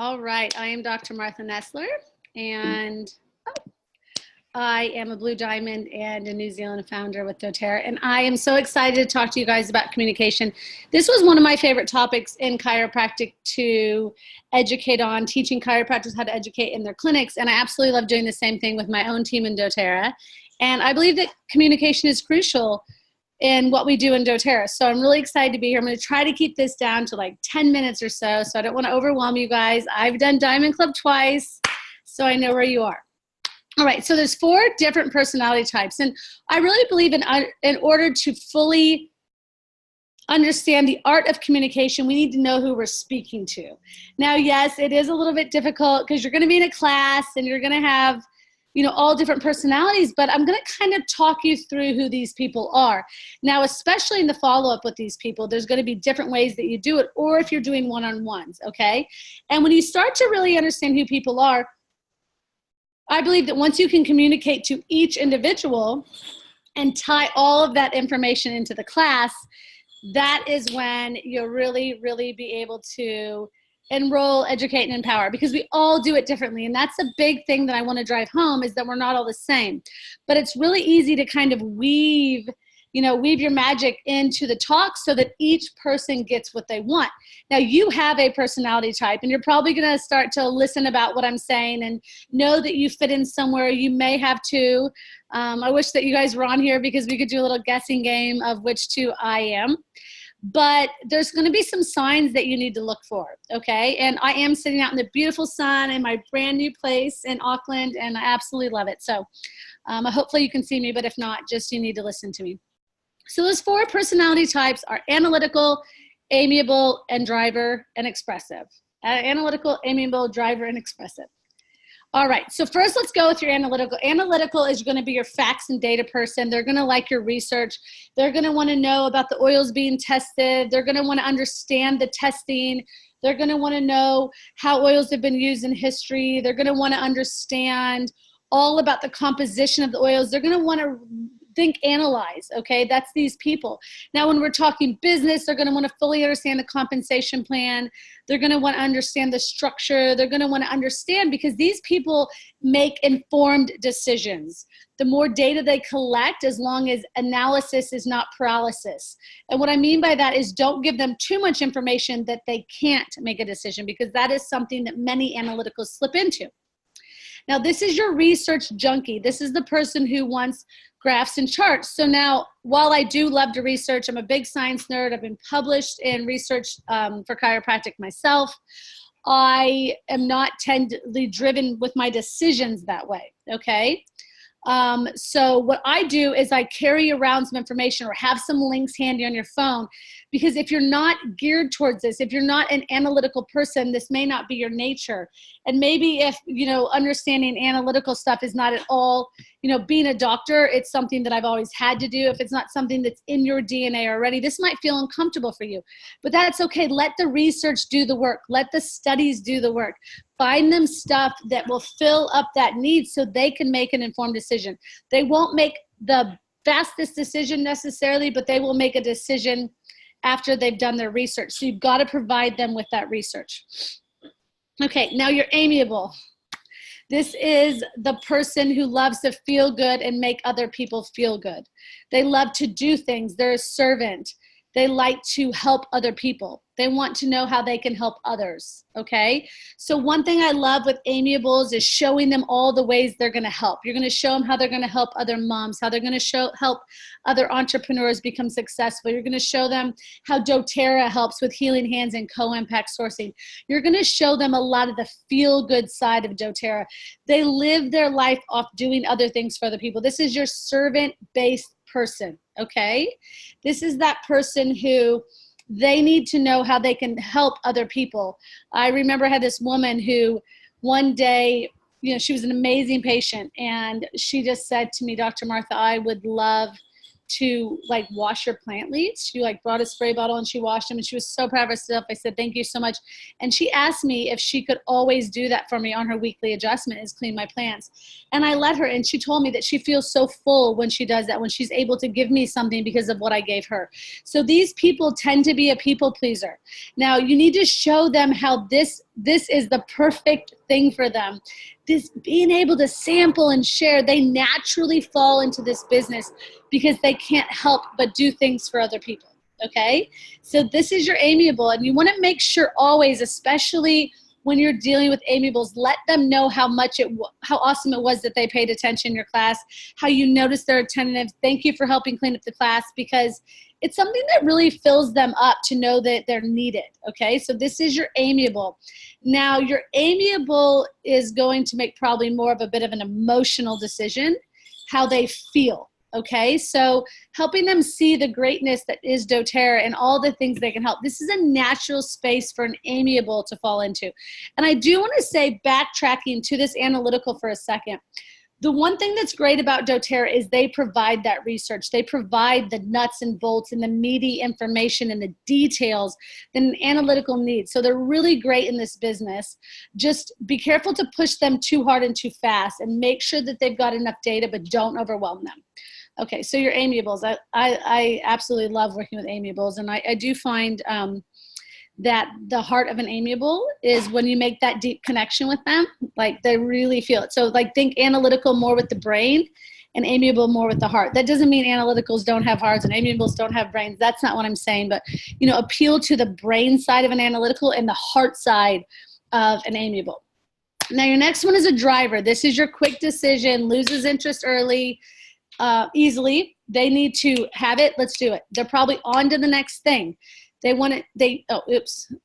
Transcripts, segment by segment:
All right, I am Dr. Martha Nessler, and I am a Blue Diamond and a New Zealand founder with doTERRA, and I am so excited to talk to you guys about communication. This was one of my favorite topics in chiropractic to educate on, teaching chiropractors how to educate in their clinics, and I absolutely love doing the same thing with my own team in doTERRA. And I believe that communication is crucial in what we do in doTERRA. So I'm really excited to be here. I'm going to try to keep this down to like 10 minutes or so I don't want to overwhelm you guys. I've done Diamond Club twice, so I know where you are. All right, so there's 4 different personality types, and I really believe in order to fully understand the art of communication, we need to know who we're speaking to. Now, yes, it is a little bit difficult because you're going to be in a class and you're going to have all different personalities, but I'm going to kind of talk you through who these people are. Now, especially in the follow-up with these people, there's going to be different ways that you do it, or if you're doing one-on-ones, okay? And when you start to really understand who people are, I believe that once you can communicate to each individual and tie all of that information into the class, that is when you'll really, really be able to enroll, educate, and empower, because we all do it differently. And that's a big thing that I want to drive home, is that we're not all the same. But it's really easy to kind of weave your magic into the talk so that each person gets what they want. Now, you have a personality type, and you're probably going to start to listen about what I'm saying and know that you fit in somewhere. You may have 2. I wish that you guys were on here because we could do a little guessing game of which 2 I am. But there's going to be some signs that you need to look for, okay? And I am sitting out in the beautiful sun in my brand new place in Auckland, and I absolutely love it. So hopefully you can see me, but if not, just you need to listen to me. So those 4 personality types are analytical, amiable, and driver, and expressive. Analytical, amiable, driver, and expressive. All right, so first let's go with your analytical. Analytical is going to be your facts and data person. They're going to like your research. They're going to want to know about the oils being tested. They're going to want to understand the testing. They're going to want to know how oils have been used in history. They're going to want to understand all about the composition of the oils. They're going to want to think, analyze, okay? That's these people. Now, when we're talking business, they're going to want to fully understand the compensation plan. They're going to want to understand the structure. They're going to want to understand, because these people make informed decisions. The more data they collect, as long as analysis is not paralysis. And what I mean by that is, don't give them too much information that they can't make a decision, because that is something that many analyticals slip into. Now, this is your research junkie. This is the person who wants graphs and charts. So now, while I do love to research, I'm a big science nerd. I've been published in research for chiropractic myself. I am not tendally driven with my decisions that way, okay? So what I do is I carry around some information or have some links handy on your phone, because if you're not geared towards this, if you're not an analytical person, this may not be your nature. And maybe if, understanding analytical stuff is not at all, being a doctor, it's something that I've always had to do. If it's not something that's in your DNA already, this might feel uncomfortable for you, but that's okay. Let the research do the work. Let the studies do the work. Find them stuff that will fill up that need so they can make an informed decision. They won't make the fastest decision necessarily, but they will make a decision after they've done their research. So you've got to provide them with that research. Okay, now you're amiable. This is the person who loves to feel good and make other people feel good. They love to do things. They're a servant. They like to help other people. They want to know how they can help others, okay? So one thing I love with amiables is showing them all the ways they're gonna help. You're gonna show them how they're gonna help other moms, how they're gonna help other entrepreneurs become successful. You're gonna show them how doTERRA helps with healing hands and co-impact sourcing. You're gonna show them a lot of the feel-good side of doTERRA. They live their life off doing other things for other people. This is your servant-based person, okay? This is that person who they need to know how they can help other people. I remember I had this woman who one day, she was an amazing patient, and she just said to me, Dr. Martha, I would love to like wash your plant leaves. She like brought a spray bottle and she washed them, and she was so proud of herself. I said, thank you so much. And she asked me if she could always do that for me on her weekly adjustment, is clean my plants. And I let her, and she told me that she feels so full when she does that, when she's able to give me something because of what I gave her. So these people tend to be a people pleaser. Now you need to show them how this is the perfect thing for them. This being able to sample and share, they naturally fall into this business because they can't help but do things for other people, okay? So this is your Amiable, and you want to make sure always, especially when you're dealing with Amiables, let them know how awesome it was that they paid attention in your class, how you noticed they're attentive. Thank you for helping clean up the class, because it's something that really fills them up to know that they're needed, okay? So this is your Amiable. Now, your Amiable is going to make probably more of a bit of an emotional decision, how they feel, okay? So helping them see the greatness that is doTERRA and all the things they can help. This is a natural space for an Amiable to fall into. And I do want to say, backtracking to this analytical for a second, the one thing that's great about doTERRA is they provide that research. They provide the nuts and bolts and the meaty information and the details that an analytical needs. So they're really great in this business. Just be careful to push them too hard and too fast, and make sure that they've got enough data, but don't overwhelm them. Okay, so your Amiables. I absolutely love working with Amiables, and I do find that the heart of an Amiable is when you make that deep connection with them, like they really feel it. So like think analytical more with the brain and Amiable more with the heart. That doesn't mean analyticals don't have hearts and Amiables don't have brains. That's not what I'm saying, but you know, appeal to the brain side of an analytical and the heart side of an Amiable. Now your next one is a driver. This is your quick decision, loses interest early, easily. They need to have it, let's do it. They're probably on to the next thing. They want to,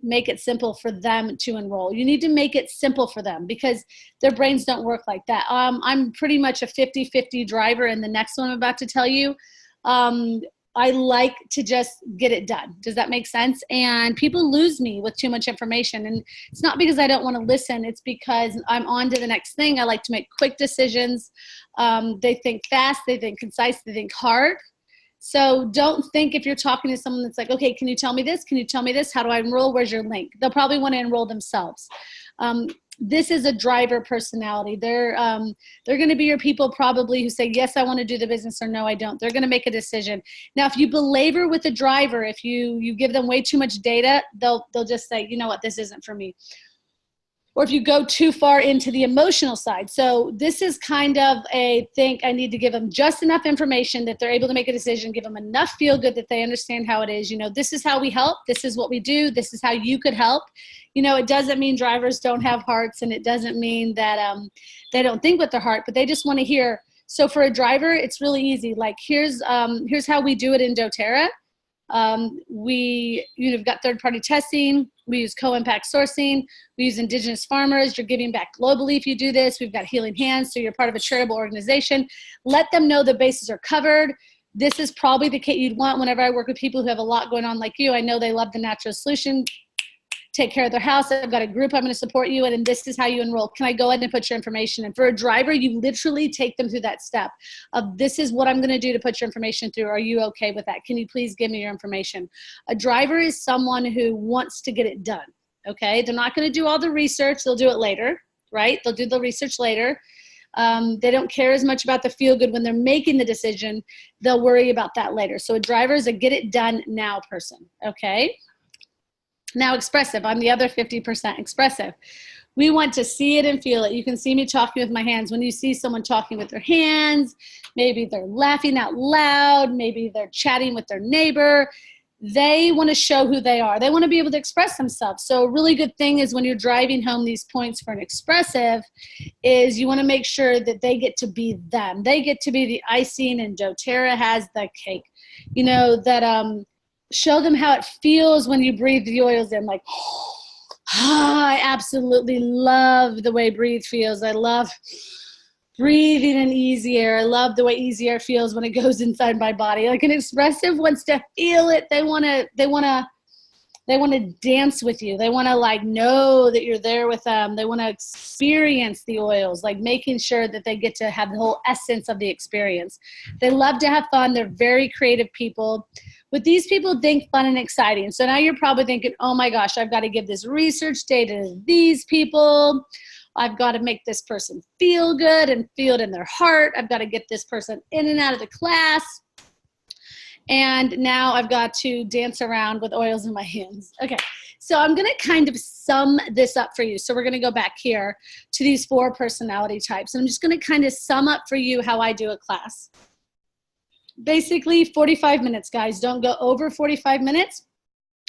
make it simple for them to enroll. You need to make it simple for them because their brains don't work like that. I'm pretty much a 50-50 driver in the next one I'm about to tell you. I like to just get it done. Does that make sense? And people lose me with too much information. And it's not because I don't want to listen. It's because I'm on to the next thing. I like to make quick decisions. They think fast, they think concise, they think hard. So don't think if you're talking to someone that's like, okay, can you tell me this? Can you tell me this? How do I enroll? Where's your link? They'll probably want to enroll themselves. This is a driver personality. They're going to be your people probably who say, yes, I want to do the business, or no, I don't. They're going to make a decision. Now, if you belabor with a driver, if you give them way too much data, they'll just say, you know what, this isn't for me. Or if you go too far into the emotional side. So this is kind of I need to give them just enough information that they're able to make a decision, give them enough feel good that they understand how it is. You know, this is how we help. This is what we do. This is how you could help. You know, it doesn't mean drivers don't have hearts, and it doesn't mean that they don't think with their heart, but they just want to hear. So for a driver, it's really easy. Like here's how we do it in doTERRA. You've got third-party testing. We use co-impact sourcing. We use indigenous farmers. You're giving back globally if you do this. We've got healing hands, so you're part of a charitable organization. Let them know the bases are covered. This is probably the kit you'd want whenever I work with people who have a lot going on like you. I know they love the natural solution. Take care of their house. I've got a group. I'm going to support you. And this is how you enroll. Can I go ahead and put your information in? For a driver, you literally take them through that step of this is what I'm going to do to put your information through. Are you okay with that? Can you please give me your information? A driver is someone who wants to get it done. Okay. They're not going to do all the research. They'll do it later, right? They'll do the research later. They don't care as much about the feel good when they're making the decision. They'll worry about that later. So a driver is a get it done now person. Okay. Now expressive, I'm the other 50% expressive. We want to see it and feel it. You can see me talking with my hands. When you see someone talking with their hands, maybe they're laughing out loud, maybe they're chatting with their neighbor, they want to show who they are. They want to be able to express themselves. So a really good thing is when you're driving home these points for an expressive is you want to make sure that they get to be them. They get to be the icing, and doTERRA has the cake. You know, that show them how it feels when you breathe the oils in, like, I absolutely love the way breathe feels. I love breathing in easy air. I love the way easy air feels when it goes inside my body. Like an expressive wants to feel it. They want to They want to dance with you. They want to like know that you're there with them. They want to experience the oils, like making sure that they get to have the whole essence of the experience. They love to have fun. They're very creative people. With these people, think fun and exciting. So now you're probably thinking, oh my gosh, I've got to give this research data to these people. I've got to make this person feel good and feel it in their heart. I've got to get this person in and out of the class. And now I've got to dance around with oils in my hands. Okay, so I'm going to kind of sum this up for you. So we're going to go back here to these 4 personality types. And I'm just going to kind of sum up for you how I do a class. Basically, 45 minutes, guys. Don't go over 45 minutes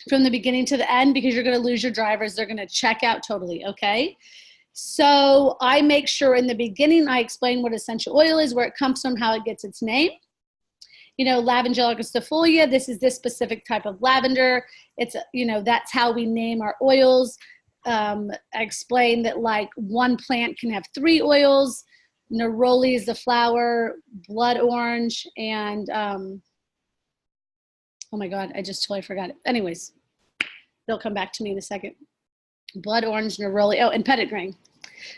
from the beginning to the end because you're going to lose your drivers. They're going to check out totally, okay? So I make sure in the beginning I explain what essential oil is, where it comes from, how it gets its name. You know, Lavangelica stifolia, this is this specific type of lavender. It's, you know, that's how we name our oils. I explain that like one plant can have 3 oils. Neroli is the flower, blood orange, and oh my God, I just totally forgot it. Anyways, they'll come back to me in a second. Blood orange, neroli, oh, and petitgrain.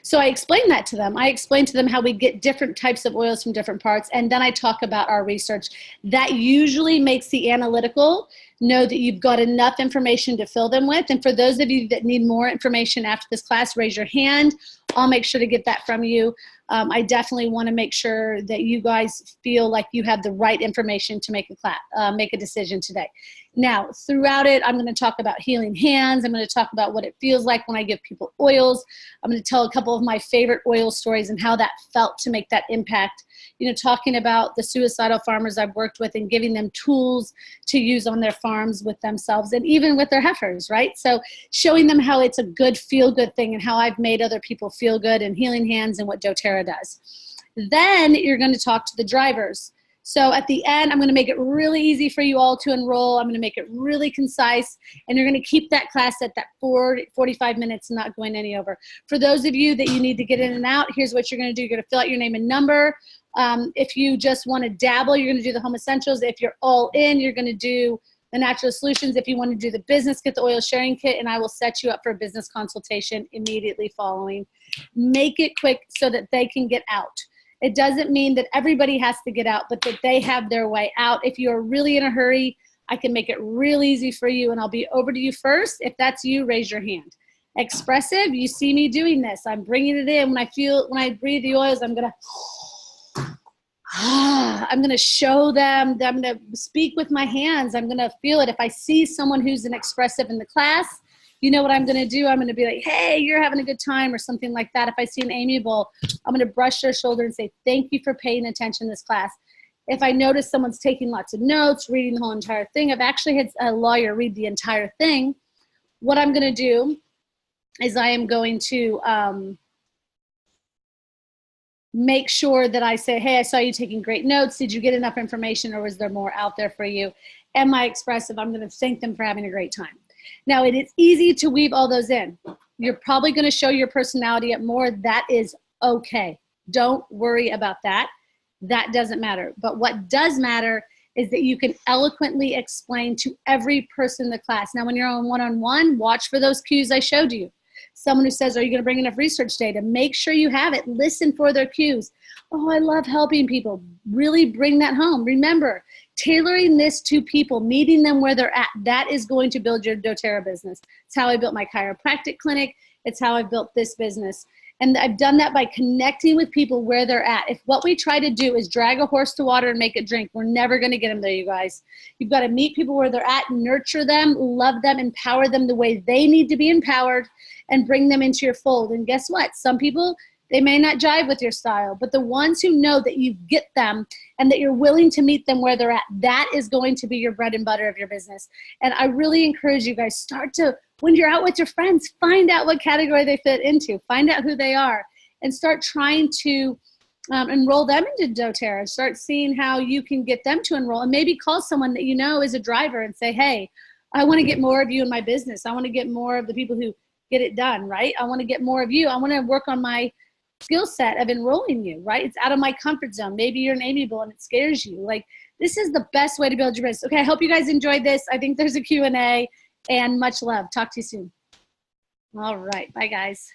So I explain that to them. I explain to them how we get different types of oils from different parts, and then I talk about our research. That usually makes the analytical know that you've got enough information to fill them with. And for those of you that need more information after this class, raise your hand. I'll make sure to get that from you. I definitely want to make sure that you guys feel like you have the right information to make a decision today. Now, throughout it, I'm going to talk about healing hands. I'm going to talk about what it feels like when I give people oils. I'm going to tell a couple of my favorite oil stories and how that felt to make that impact. You know, talking about the suicidal farmers I've worked with and giving them tools to use on their farms with themselves and even with their heifers, right? So showing them how it's a good feel-good thing and how I've made other people feel good and healing hands and what doTERRA does. Then you're going to talk to the drivers. So at the end, I'm going to make it really easy for you all to enroll. I'm going to make it really concise, and you're going to keep that class at that 45 minutes, not going any over. For those of you that you need to get in and out, here's what you're going to do. You're going to fill out your name and number. If you just want to dabble, you're going to do the home essentials. If you're all in, you're going to do the natural solutions. If you want to do the business, get the oil sharing kit, and I will set you up for a business consultation immediately following. Make it quick so that they can get out. It doesn't mean that everybody has to get out, but that they have their way out. If you're really in a hurry, I can make it real easy for you, and I'll be over to you first. If that's you, raise your hand. Expressive, you see me doing this. I'm bringing it in. When I breathe the oils, I'm going to show them. I'm going to speak with my hands. I'm going to feel it. If I see someone who's an expressive in the class, you know what I'm going to do? I'm going to be like, hey, you're having a good time or something like that. If I see an Amiable, I'm going to brush their shoulder and say, thank you for paying attention to this class. If I notice someone's taking lots of notes, reading the whole entire thing, I've actually had a lawyer read the entire thing. What I'm going to do is I am going to make sure that I say, hey, I saw you taking great notes. Did you get enough information, or was there more out there for you? Am I expressive? I'm going to thank them for having a great time. Now, it is easy to weave all those in. You're probably going to show your personality at more. That is okay. Don't worry about that. That doesn't matter. But what does matter is that you can eloquently explain to every person in the class. Now, when you're on one-on-one, watch for those cues I showed you. Someone who says, are you going to bring enough research data? Make sure you have it. Listen for their cues. Oh, I love helping people. Really bring that home. Remember, tailoring this to people, meeting them where they're at, that is going to build your doTERRA business. It's how I built my chiropractic clinic. It's how I built this business. And I've done that by connecting with people where they're at. If what we try to do is drag a horse to water and make it drink, we're never going to get them there, you guys. You've got to meet people where they're at, nurture them, love them, empower them the way they need to be empowered, and bring them into your fold. And guess what? Some people, they may not jive with your style, but the ones who know that you get them and that you're willing to meet them where they're at, that is going to be your bread and butter of your business. And I really encourage you guys, start to, when you're out with your friends, find out what category they fit into, find out who they are, and start trying to enroll them into doTERRA. Start seeing how you can get them to enroll, and maybe call someone that you know is a driver and say, hey, I want to get more of you in my business. I want to get more of the people who get it done, right? I want to get more of you. I want to work on my skill set of enrolling you, right? It's out of my comfort zone. Maybe you're an Amiable and it scares you. Like, this is the best way to build your business. Okay, I hope you guys enjoyed this. I think there's a Q&A. And much love. Talk to you soon. All right. Bye, guys.